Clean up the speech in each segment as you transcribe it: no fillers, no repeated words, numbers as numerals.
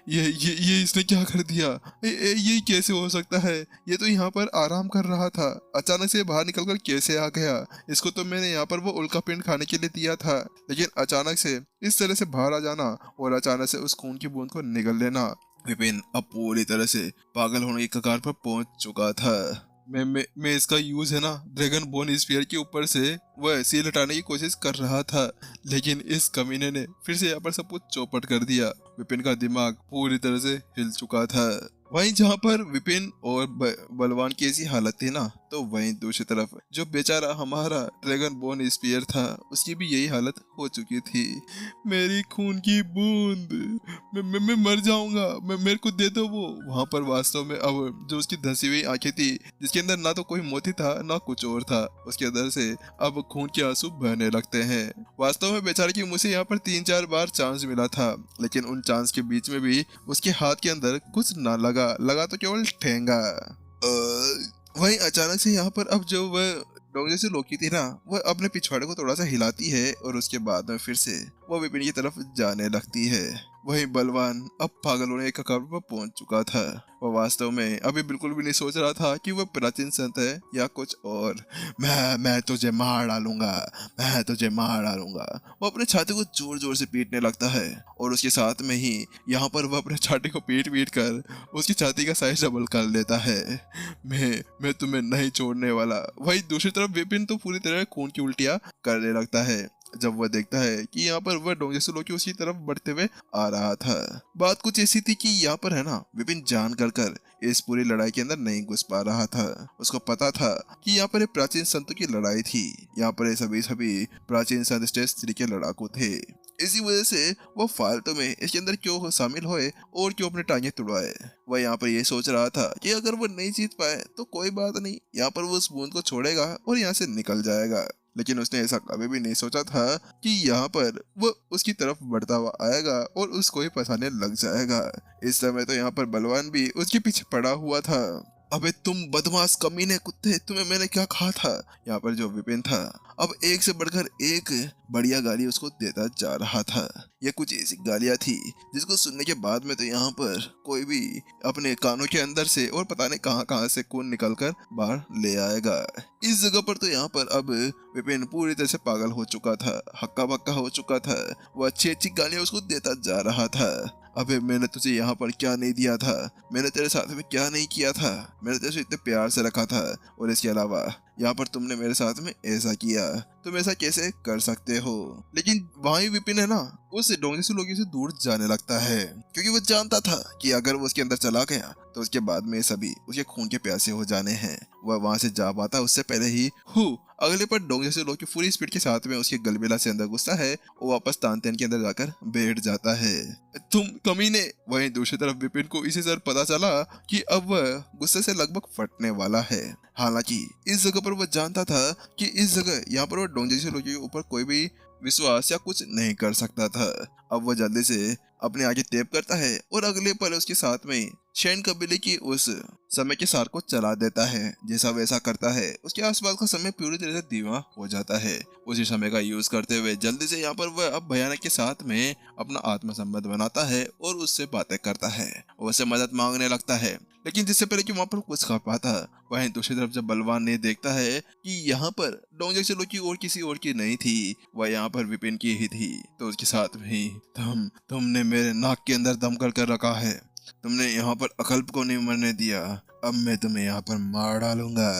ये इसने क्या कर दिया? ये कैसे हो सकता है? ये तो यहाँ पर आराम कर रहा था, अचानक से बाहर निकलकर कैसे आ गया? इसको तो मैंने यहाँ पर वो उल्का पिंड खाने के लिए दिया था, लेकिन अचानक से इस तरह से बाहर आ जाना और अचानक से उस खून की बूंद को निगल लेना। विपिन अब पूरी तरह से पागल होने की कगार पर पहुंच चुका था। मैं इसका यूज है ना ड्रैगन बोन स्फीयर के ऊपर से वह सील हटाने की कोशिश कर रहा था, लेकिन इस कमीने ने फिर से यहाँ पर सब कुछ चौपट कर दिया। विपिन का दिमाग पूरी तरह से हिल चुका था। वहीं जहाँ पर विपिन और बलवान की ऐसी हालत थी ना, तो वहीं दूसरी तरफ जो बेचारा हमारा ड्रैगन बोन स्पीयर था उसकी भी यही हालत हो चुकी थी। मेरी खून की बूंद, मैं मर जाऊंगा, मेरे को दे दो वो। वहां पर वास्तव में अब जो उसकी धंसी हुई आंखें थी, जिसके अंदर ना तो कोई मोती था ना कुछ और था, उसके अंदर से अब खून के आंसू बहने लगते हैं। वास्तव में बेचारे की मुझे यहाँ पर 3-4 बार चांस मिला था, लेकिन उन चांस के बीच में भी उसके हाथ के अंदर कुछ ना लगा तो केवल ठेंगा। वहीं अचानक से यहाँ पर अब जो वह डोंगे से लोकी थी ना, वह अपने पिछवाड़े को थोड़ा सा हिलाती है और उसके बाद में फिर से वह विपिन की तरफ जाने लगती है। वहीं बलवान अब पागल होने के कगार पर पहुंच चुका था। वह वास्तव में अभी बिल्कुल भी नहीं सोच रहा था कि वह प्राचीन संत है या कुछ और। मैं तुझे मार डालूंगा, मैं तुझे मार डालूंगा। वो अपने छाती को जोर जोर से पीटने लगता है और उसके साथ में ही यहाँ पर वह अपने छाती को पीट कर उसकी छाती का साइज डबल कर लेता है। मैं तुम्हें नहीं छोड़ने वाला। वही दूसरी तरफ विपिन तो पूरी तरह खून की उल्टियां करने लगता है जब वह देखता है कि यहाँ पर वह डोंगे से लोकी उसकी तरफ बढ़ते हुए आ रहा था। बात कुछ ऐसी थी कि यहाँ पर है ना, विपिन जान कर इस पूरी लड़ाई के अंदर नहीं घुस पा रहा था। उसको पता था कि यहाँ पर एक प्राचीन संतों की लड़ाई थी, यहाँ पर ये सभी प्राचीन संत स्टेज 3 के लड़ाकू थे। इसी वजह से वो फालतू में इसके अंदर क्यों शामिल होए और क्यों अपने टांगे तुड़वाए। वह यहाँ पर ये सोच रहा था कि अगर वो नहीं जीत पाए तो कोई बात नहीं, यहाँ पर वो उस बूंद को छोड़ेगा और यहाँ से निकल जाएगा। लेकिन उसने ऐसा कभी भी नहीं सोचा था कि यहाँ पर वो उसकी तरफ बढ़ता हुआ आएगा और उसको ही फंसाने लग जाएगा। इस समय तो यहाँ पर बलवान भी उसके पीछे पड़ा हुआ था। अबे तुम बदमाश कमीने कुत्ते, तुम्हें मैंने क्या कहा था? यहाँ पर जो विपिन था अब एक से बढ़कर एक बढ़िया गाली उसको देता जा रहा था। ये कुछ ऐसी गालियां थी जिसको सुनने के बाद में तो यहाँ पर कोई भी अपने कानों के अंदर से और पता नहीं कहां से खून निकल कर बाहर ले आएगा। इस जगह पर तो यहाँ पर अब विपिन पूरी तरह से पागल हो चुका था, हक्का बक्का हो चुका था। वो अच्छी अच्छी गालियां उसको देता जा रहा था। अबे मैंने तुझे यहाँ पर क्या नहीं दिया था, मैंने तेरे साथ में क्या नहीं किया था, मैंने तेरे से इतने प्यार से रखा था, और इसके अलावा यहाँ पर तुमने मेरे साथ में ऐसा किया, तुम ऐसा कैसे कर सकते हो? लेकिन वहीं विपिन है ना, उस डोंगे से लोगों से दूर जाने लगता है, क्योंकि वो जानता था कि अगर वो उसके अंदर चला गया तो उसके बाद में सभी उसके खून के प्यासे हो जाने हैं। वह वहां से जा पाता उससे पहले ही अगले पर डोंगे से लोग पूरी स्पीड के साथ में उसके गलबेला से अंदर घुसता है और वापस तानतेन के अंदर जाकर बैठ जाता है। तुम कमीने! वहीं दूसरी तरफ विपिन को इसी तरह पता चला कि अब वह गुस्से से लगभग फटने वाला है। हालांकि इस जगह पर वह जानता था कि इस जगह यहाँ पर वह डोंगे से लोग के ऊपर कोई भी विश्वास या कुछ नहीं कर सकता था। अब वह जल्दी से अपने आगे टेप करता है और अगले पल उसके साथ में शैन कबीले की उस समय के सार को चला देता है। जैसा वैसा करता है, उसके आसपास का समय पूरी तरह से धीमा हो जाता है। उसी समय का यूज करते हुए जल्दी से यहाँ पर वह अब भयानक के साथ में अपना आत्मसंबंध बनाता है और उससे बातें करता है, उससे मदद मांगने लगता है। लेकिन जिससे पहले कि वहाँ पर कुछ कर पाता, वहीं दूसरी तरफ जब बलवान ने देखता है कि यहाँ पर डोंगे से लोग की और किसी और की नहीं थी, वह यहाँ पर विपिन की ही थी, तो उसके साथ में ही तुमने मेरे नाक के अंदर दम कर रखा है, तुमने यहाँ पर अकल्प को नहीं मरने दिया, अब मैं तुम्हें यहाँ पर मार डालूंगा।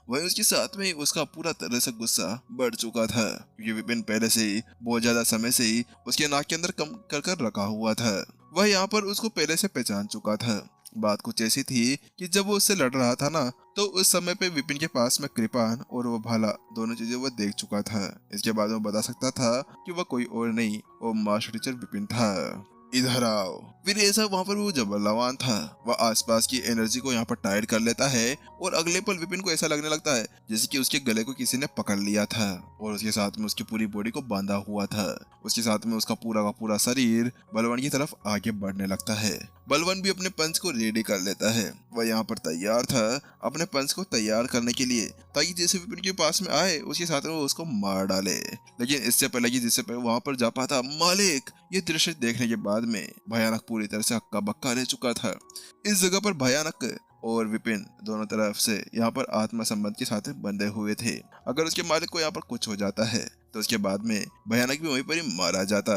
वही उसके साथ में ही उसका पूरा तरह से गुस्सा बढ़ चुका था, क्योंकि विपिन पहले से ही बहुत ज्यादा समय से ही उसके नाक के अंदर कम कर रखा हुआ था। वह यहाँ पर उसको पहले से पहचान चुका था। बात कुछ ऐसी थी कि जब वो उससे लड़ रहा था ना, तो उस समय पे विपिन के पास में कृपान और वो भाला दोनों चीजें वह देख चुका था। इसके बाद वो बता सकता था कि वह कोई और नहीं, वो मास्टर टीचर विपिन था। इधर आओ। फिर ऐसा वहां पर वो जब बलवान था, वह आसपास की एनर्जी को यहाँ पर टाइट कर लेता है और अगले पल विपिन को ऐसा लगने लगता है जैसे कि उसके गले को किसी ने पकड़ लिया था और उसके साथ में उसकी पूरी बॉडी को बांधा हुआ था। उसके साथ में उसका पूरा का पूरा शरीर बलवान की तरफ आगे बढ़ने लगता है। बलवान भी अपने पंच को रेडी कर लेता है। वह यहाँ पर तैयार था अपने पंच को तैयार करने के लिए, ताकि जैसे विपिन के पास में आए उसके साथ में वो उसको मार डाले। लेकिन इससे पहले कि जिससे पहले वहां पर जा पाता, मालिक ये दृश्य देखने के बाद में भयानक पूरी तरह से हक्का बक्का रह चुका था। इस जगह पर भयानक और विपिन दोनों तरफ से यहाँ पर आत्मा संबंध के साथ बंधे हुए थे। अगर उसके मालिक को यहाँ पर कुछ हो जाता है तो उसके बाद में भयानक भी वहीं पर ही मारा जाता।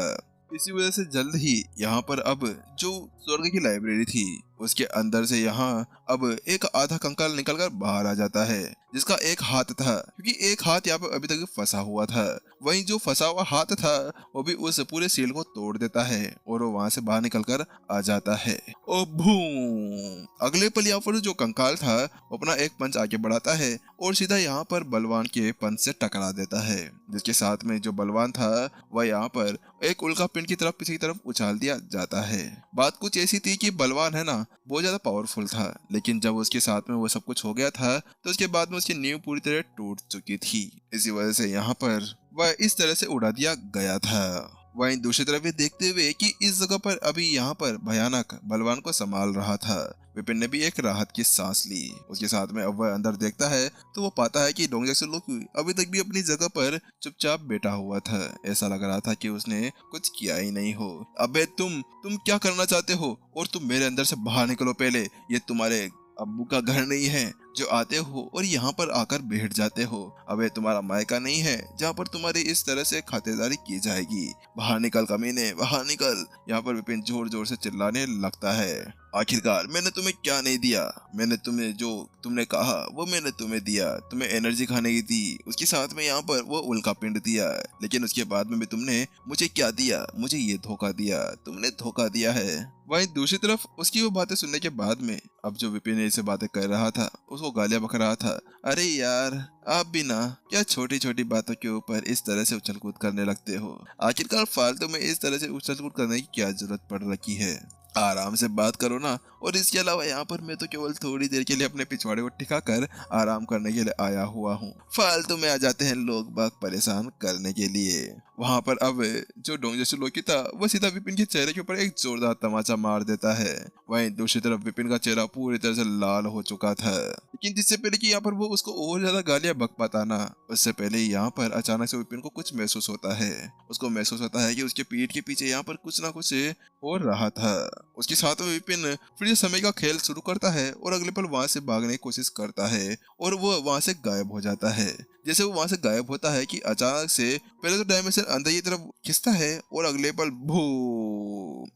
इसी वजह से जल्द ही यहाँ पर अब जो स्वर्ग की लाइब्रेरी थी उसके अंदर से यहाँ अब एक आधा कंकाल निकलकर बाहर आ जाता है, जिसका एक हाथ था, क्योंकि एक हाथ यहाँ पर अभी तक फंसा हुआ था। वहीं जो फंसा हुआ हाथ था वो भी उस पूरे सील को तोड़ देता है और वो वहां से बाहर निकलकर आ जाता है। ओ बूम! अगले पल यहाँ पर जो कंकाल था वो अपना एक पंच आगे बढ़ाता है और सीधा यहाँ पर बलवान के पंच से टकरा देता है, जिसके साथ में जो बलवान था वह यहाँ पर एक उल्का पिंड की तरफ किसी तरफ उछाल दिया जाता है। बात कुछ ऐसी थी कि बलवान है ना बहुत ज्यादा पावरफुल था, लेकिन जब उसके साथ में वो सब कुछ हो गया था तो उसके बाद में उसकी नींव पूरी तरह टूट चुकी थी। इसी वजह से यहाँ पर वह इस तरह से उड़ा दिया गया था। वहीं दूसरी तरफ ये देखते हुए कि इस जगह पर अभी यहाँ पर भयानक बलवान को संभाल रहा था, विपिन ने भी एक राहत की सांस ली। उसके साथ में अब वह अंदर देखता है तो वो पाता है कि डोंग जैसे लोग अभी तक भी अपनी जगह पर चुपचाप बैठा हुआ था। ऐसा लग रहा था कि उसने कुछ किया ही नहीं हो। अबे तुम क्या करना चाहते हो? और तुम मेरे अंदर से बाहर निकलो पहले। ये तुम्हारे अब्बू का घर नहीं है जो आते हो और यहाँ पर आकर बैठ जाते हो। अबे तुम्हारा मायका नहीं है जहाँ पर तुम्हारी इस तरह से खातिरदारी की जाएगी। बाहर निकल कमीने, बाहर निकल। यहाँ पर विपिन जोर जोर से चिल्लाने लगता है। आखिरकार मैंने तुम्हें क्या नहीं दिया? मैंने तुम्हें जो तुमने कहा वो मैंने तुम्हें दिया। तुम्हें एनर्जी खाने की दी, उसके साथ में यहाँ पर वो उल्का पिंड दिया, लेकिन उसके बाद में भी तुमने मुझे क्या दिया? मुझे ये धोखा दिया। तुमने धोखा दिया है। वहीं दूसरी तरफ उसकी वो बातें सुनने के बाद में अब जो विपिन ऐसे बातें कर रहा था उसको गालियां बक रहा था। अरे यार आप भी ना क्या छोटी छोटी बातों के ऊपर इस तरह से उछल कूद करने लगते हो? आखिरकार फालतू में इस तरह से उछल कूद करने की क्या जरूरत पड़ रखी है? आराम से बात करो ना। और इसके अलावा यहाँ पर मैं तो केवल थोड़ी देर के लिए अपने पिछवाड़े को टिका कर आराम करने के लिए आया हुआ हूँ। फालतू में आ जाते हैं लोग बाग परेशान करने के लिए। वहां पर अब जो डोंग जैसे लोकी था वो सीधा विपिन के चेहरे के ऊपर एक जोरदार तमाचा मार देता है। वहीं दूसरी तरफ विपिन का चेहरा पूरी तरह से लाल हो चुका था, लेकिन जिससे पहले कि यहाँ पर वो उसको और ज्यादा गालियां बक पाता ना, उससे पहले यहाँ पर अचानक से विपिन को कुछ महसूस होता है। उसको महसूस होता है कि उसके पीठ के पीछे यहाँ पर कुछ ना कुछ हो रहा था। उसके साथ में विपिन फिर से समय का खेल शुरू करता है और अगले पल वहां से भागने की कोशिश करता है और वो वहां से गायब हो जाता है। जैसे वो वहां से गायब होता है कि अचानक से पहले तो डायमेंशन अंदर की तरफ खिंचता है और अगले पल भू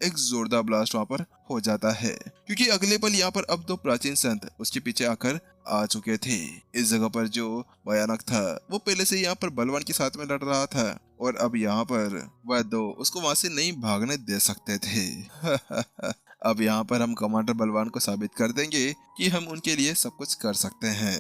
एक जोरदार ब्लास्ट वहां पर हो जाता है, क्योंकि अगले पल यहाँ पर अब दो प्राचीन संत उसके पीछे आकर आ चुके थे। इस जगह पर जो भयानक था वो पहले से यहाँ पर बलवान के साथ में लड़ रहा था और अब यहाँ पर वह दो उसको वहां से नहीं भागने दे सकते थे। अब यहाँ पर हम कमांडर बलवान को साबित कर देंगे कि हम उनके लिए सब कुछ कर सकते हैं।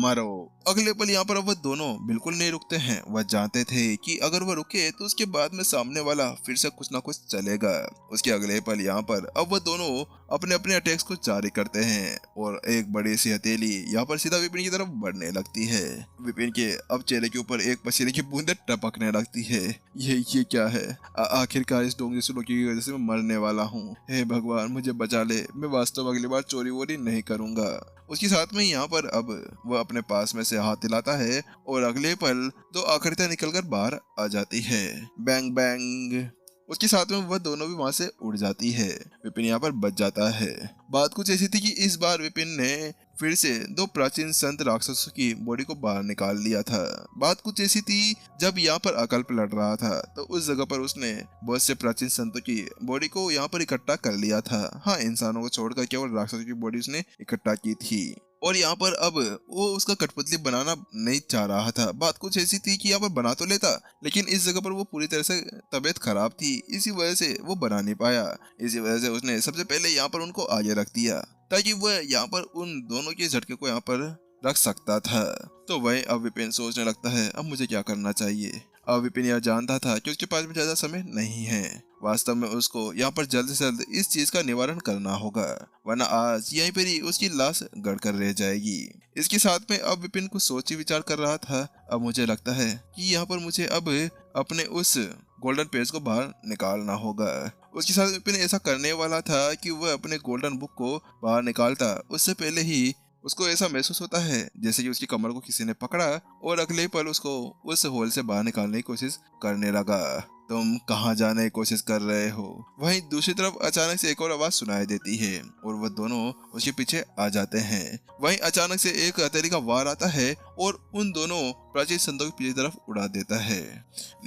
मरो। अगले पल यहाँ पर अब वह दोनों बिल्कुल नहीं रुकते हैं। वह जानते थे कि अगर वह रुके तो उसके बाद में सामने वाला फिर से कुछ ना कुछ चलेगा। उसके अगले पल यहाँ पर अब वह दोनों अपने अपने अटैक्स को जारी करते हैं और एक बड़ी सी हथेली यहाँ पर सीधा विपिन की तरफ बढ़ने लगती है। विपिन के अब चेहरे के ऊपर एक पसीने की बूंदें टपकने लगती है। ये क्या है? आखिरकार इस डोंगी सुलोकी की वजह से मैं मरने वाला हूँ। हे भगवान मुझे बचा ले। मैं वास्तव अगली बार चोरी वोरी नहीं करूंगा। उसके साथ में यहाँ पर अब वह अपने पास में से हाथ हिलाता है और अगले पल दो आकृतियां निकलकर बाहर आ जाती है। Bang bang. उसके साथ में वह दोनों भी वहां से उड़ जाती है। विपिन यहाँ पर बच जाता है। बात कुछ ऐसी थी कि इस बार विपिन ने फिर से दो प्राचीन संत राक्षसों की बॉडी को बाहर निकाल लिया था। बात कुछ ऐसी थी जब यहाँ पर अकल्प लड़ रहा था तो उस जगह पर उसने बहुत से प्राचीन संतों की बॉडी को यहाँ पर इकट्ठा कर लिया था। हाँ, इंसानों को छोड़कर केवल राक्षसों की बॉडी उसने इकट्ठा की थी और यहाँ पर अब वो उसका कठपुतली बनाना नहीं चाह रहा था। बात कुछ ऐसी थी कि यहाँ पर बना तो लेता, लेकिन इस जगह पर वो पूरी तरह से तबीयत खराब थी, इसी वजह से वो बना नहीं पाया। इसी वजह से उसने सबसे पहले यहाँ पर उनको आगे रख दिया ताकि वह यहाँ पर उन दोनों के झटके को यहाँ पर रख सकता था। तो वही अब विपिन सोचने लगता है अब मुझे क्या करना चाहिए। अब विपिन यह जानता था कि उसके पास में ज्यादा समय नहीं है। वास्तव में उसको यहाँ पर जल्द से जल्द इस चीज का निवारण करना होगा, वरना आज यहीं पर ही उसकी लाश गड़कर रह जाएगी। इसके साथ में अब विपिन कुछ सोच विचार कर रहा था। अब मुझे लगता है कि यहाँ पर मुझे अब अपने उस गोल्डन पेज को बाहर निकालना होगा। उसके साथ विपिन ऐसा करने वाला था कि वह अपने गोल्डन बुक को बाहर निकालता उससे पहले ही उसको ऐसा महसूस होता है जैसे कि उसकी कमर को किसी ने पकड़ा और अगले पल उसको उस होल से बाहर निकालने की कोशिश करने लगा। तुम कहाँ जाने की कोशिश कर रहे हो। वहीं दूसरी तरफ अचानक से एक और आवाज सुनाई देती है और वह दोनों उसके पीछे आ जाते हैं। वहीं अचानक से एक हथेली का वार आता है और उन दोनों प्राचीन संतों की पीछे तरफ उड़ा देता है।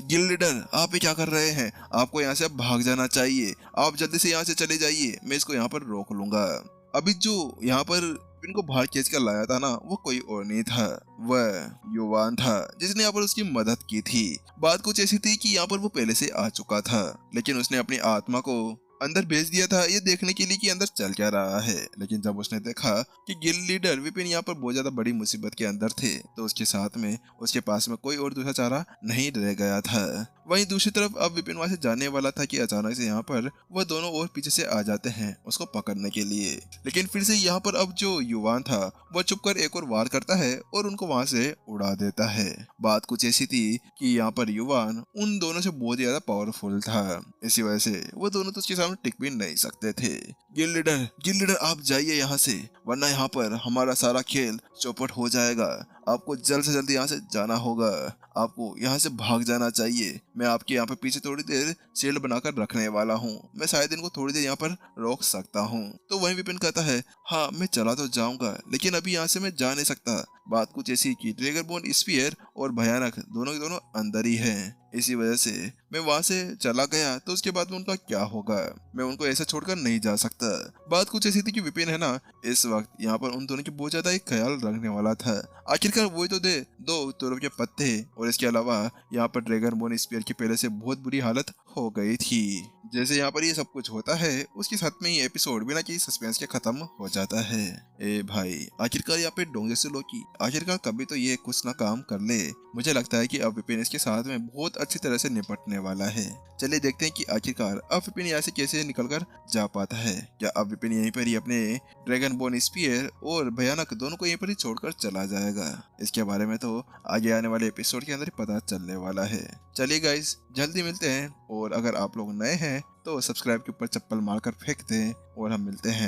गिल्ड लीडर, आप ये क्या कर रहे हैं? आपको यहाँ से भाग जाना चाहिए। आप जल्दी से यहाँ से चले जाइए, मैं इसको यहाँ पर रोक लूंगा। अभी जो यहाँ पर इनको बाहर खींच कर लाया था ना, वो कोई और नहीं था, वह युवान था जिसने यहाँ पर उसकी मदद की थी। बात कुछ ऐसी थी कि यहाँ पर वो पहले से आ चुका था, लेकिन उसने अपनी आत्मा को अंदर भेज दिया था ये देखने के लिए कि अंदर चल क्या रहा है। लेकिन जब उसने देखा कि गिल्ड लीडर विपिन यहाँ पर बहुत ज्यादा बड़ी मुसीबत के अंदर थे, तो उसके साथ में उसके पास में कोई और दूसरा चारा नहीं रह गया था। वहीं दूसरी तरफ अब विपिन वहां से जाने वाला था कि अचानक से यहाँ पर वह दोनों और पीछे से आ जाते हैं उसको पकड़ने के लिए। लेकिन फिर से यहाँ पर अब जो युवान था वह चुपकर एक और वार करता है और उनको वहां से उड़ा देता है। बात कुछ ऐसी थी कि यहाँ पर युवान उन दोनों से बहुत ज्यादा पावरफुल था, इसी वजह से वो दोनों तो उसके सामने टिक भी नहीं सकते थे। गिल्ड लीडर आप जाइए यहाँ से, वरना यहाँ पर हमारा सारा खेल चौपट हो जाएगा। आपको जल्द से जल्द यहाँ से जाना होगा, आपको यहाँ से भाग जाना चाहिए। मैं आपके यहाँ पे पीछे थोड़ी देर सेल बनाकर रखने वाला हूँ, मैं शायद इनको थोड़ी देर यहाँ पर रोक सकता हूँ। तो वहीं विपिन कहता है, हाँ मैं चला तो जाऊंगा, लेकिन अभी यहाँ से मैं जा नहीं सकता। बात कुछ ऐसी कि ड्रैगनबोन स्पीयर और भयानक दोनों के दोनों अंदर ही हैं, इसी वजह से मैं वहां से चला गया तो उसके बाद में उनका क्या होगा, मैं उनको ऐसे छोड़कर नहीं जा सकता। बात कुछ ऐसी थी कि विपिन है ना, इस वक्त यहाँ पर उन दोनों की बहुत ज्यादा एक ख्याल रखने वाला था। आखिरकार वही तो दे दो तुरफ के पत्ते, और इसके अलावा यहाँ पर ड्रैगनबोन स्पीयर की पहले से बहुत बुरी हालत हो गई थी। जैसे यहाँ पर ये सब कुछ होता है उसके साथ में ये एपिसोड बिना किसी सस्पेंस के खत्म हो जाता है। ए भाई, आखिरकार यहाँ पे डोंगे से लोकी आखिरकार कभी तो ये कुछ ना काम कर ले। मुझे लगता है कि अब विपिन इसके साथ में बहुत अच्छी तरह से निपटने वाला है। चलिए देखते हैं कि आखिरकार अब विपिन यहाँ से कैसे निकल कर जा पाता है। क्या अब विपिन यहीं पर ही अपने ड्रैगनबोन स्पीयर और भयानक दोनों को यहीं पर ही छोड़कर चला जाएगा? इसके बारे में तो आगे आने वाले एपिसोड के अंदर ही पता चलने वाला है। चलिए गाइस, जल्दी मिलते हैं, और अगर आप लोग नए हैं तो सब्सक्राइब के ऊपर चप्पल मारकर फेंक दें, और हम मिलते हैं